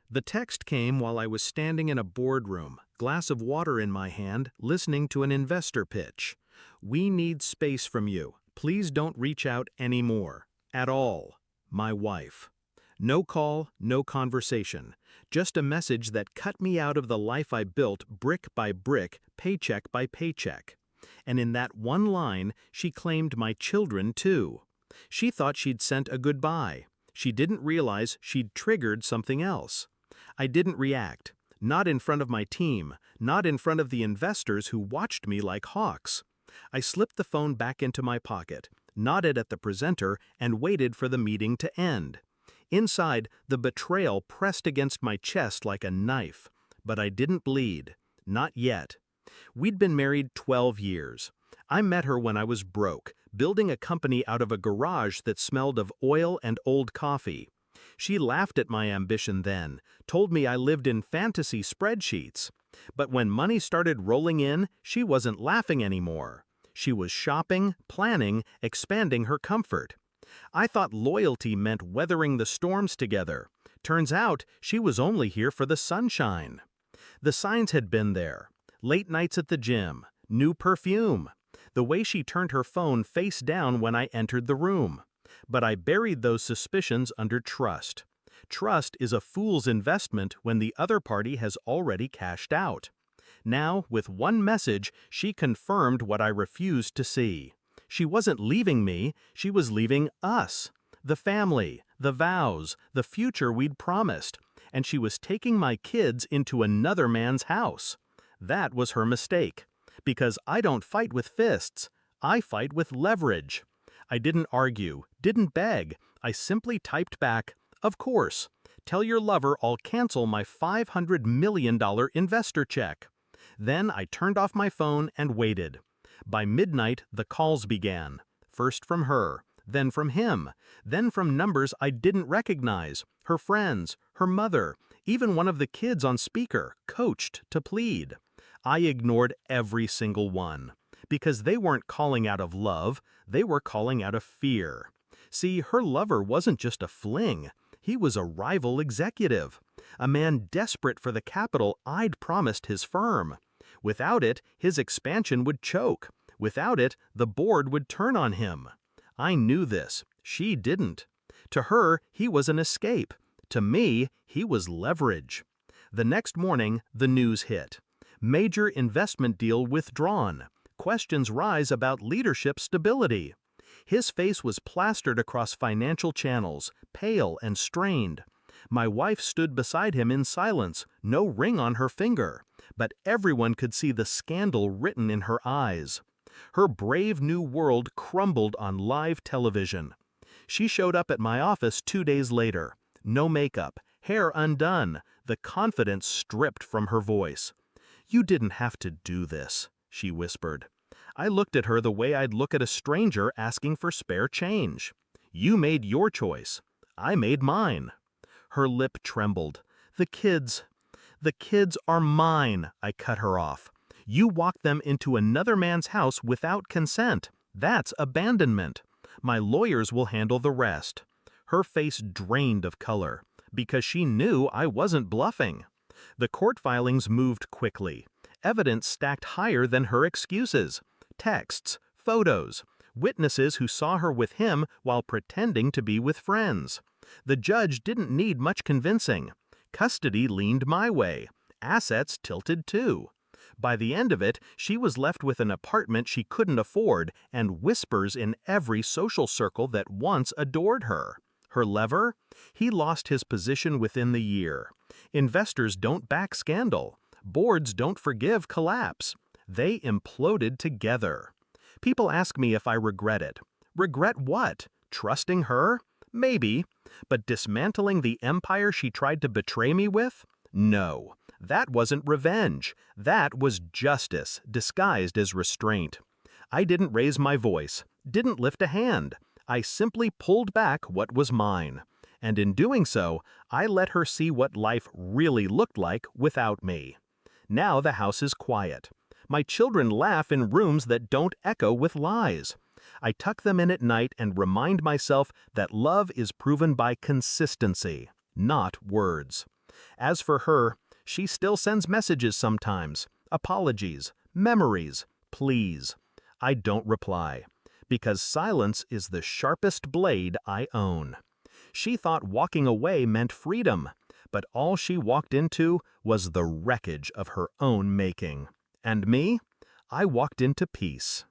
The text came while I was standing in a boardroom, glass of water in my hand, listening to an investor pitch. "We need space from you. Please don't reach out anymore. At all. My wife." No call, no conversation. Just a message that cut me out of the life I built brick by brick, paycheck by paycheck. And in that one line, she claimed my children too. She thought she'd sent a goodbye. She didn't realize she'd triggered something else. I didn't react. Not in front of my team, not in front of the investors who watched me like hawks. I slipped the phone back into my pocket, nodded at the presenter, and waited for the meeting to end. Inside, the betrayal pressed against my chest like a knife. But I didn't bleed. Not yet. We'd been married 12 years. I met her when I was broke, building a company out of a garage that smelled of oil and old coffee. She laughed at my ambition then, told me I lived in fantasy spreadsheets. But when money started rolling in, she wasn't laughing anymore. She was shopping, planning, expanding her comfort. I thought loyalty meant weathering the storms together. Turns out she was only here for the sunshine. The signs had been there. Late nights at the gym, new perfume, the way she turned her phone face down when I entered the room. But I buried those suspicions under trust. Trust is a fool's investment when the other party has already cashed out. Now, with one message, she confirmed what I refused to see. She wasn't leaving me, she was leaving us. The family, the vows, the future we'd promised. And she was taking my kids into another man's house. That was her mistake. Because I don't fight with fists. I fight with leverage. I didn't argue, didn't beg. I simply typed back, "Of course. Tell your lover I'll cancel my $500 million investor check." Then I turned off my phone and waited. By midnight, the calls began. First from her, then from him, then from numbers I didn't recognize, her friends, her mother, even one of the kids on speaker, coached to plead. I ignored every single one. Because they weren't calling out of love, they were calling out of fear. See, her lover wasn't just a fling. He was a rival executive. A man desperate for the capital I'd promised his firm. Without it, his expansion would choke. Without it, the board would turn on him. I knew this. She didn't. To her, he was an escape. To me, he was leverage. The next morning, the news hit. Major investment deal withdrawn. Questions rise about leadership stability. His face was plastered across financial channels, pale and strained. My wife stood beside him in silence, no ring on her finger, but everyone could see the scandal written in her eyes. Her brave new world crumbled on live television. She showed up at my office 2 days later. No makeup, hair undone, the confidence stripped from her voice. "You didn't have to do this," she whispered. I looked at her the way I'd look at a stranger asking for spare change. "You made your choice. I made mine." Her lip trembled. The kids are mine," I cut her off. "You walked them into another man's house without consent. That's abandonment. My lawyers will handle the rest." Her face drained of color, because she knew I wasn't bluffing. The court filings moved quickly. Evidence stacked higher than her excuses. Texts, photos, witnesses who saw her with him while pretending to be with friends. The judge didn't need much convincing. Custody leaned my way. Assets tilted too. By the end of it, she was left with an apartment she couldn't afford and whispers in every social circle that once adored her. Her lever? He lost his position within the year. Investors don't back scandal. Boards don't forgive collapse. They imploded together. People ask me if I regret it. Regret what? Trusting her? Maybe. But dismantling the empire she tried to betray me with? No. That wasn't revenge. That was justice, disguised as restraint. I didn't raise my voice, didn't lift a hand. I simply pulled back what was mine. And in doing so, I let her see what life really looked like without me. Now the house is quiet. My children laugh in rooms that don't echo with lies. I tuck them in at night and remind myself that love is proven by consistency, not words. As for her, she still sends messages sometimes, apologies, memories, please. I don't reply, because silence is the sharpest blade I own. She thought walking away meant freedom, but all she walked into was the wreckage of her own making. And me? I walked into peace.